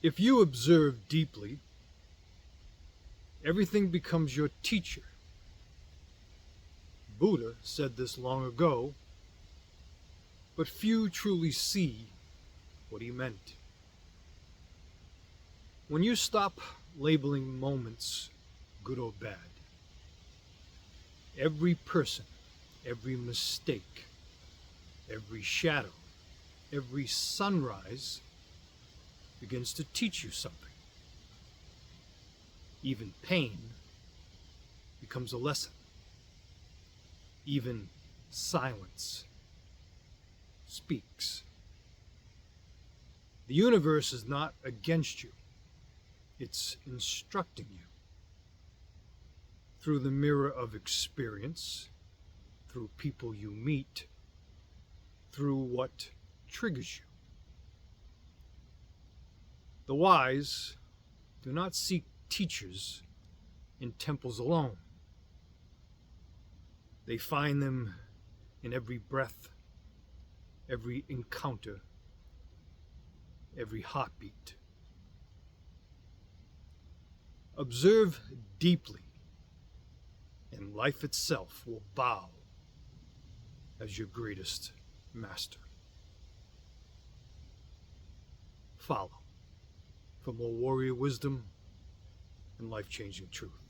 If you observe deeply, everything becomes your teacher. Buddha said this long ago, but few truly see what he meant. When you stop labeling moments good or bad, every person, every mistake, every shadow, every sunrise begins to teach you something. Even pain becomes a lesson. Even silence speaks. The universe is not against you. It's instructing you. Through the mirror of experience, through people you meet, through what triggers you. The wise do not seek teachers in temples alone. They find them in every breath, every encounter, every heartbeat. Observe deeply, and life itself will bow as your greatest master. Follow for more warrior wisdom and life-changing truth.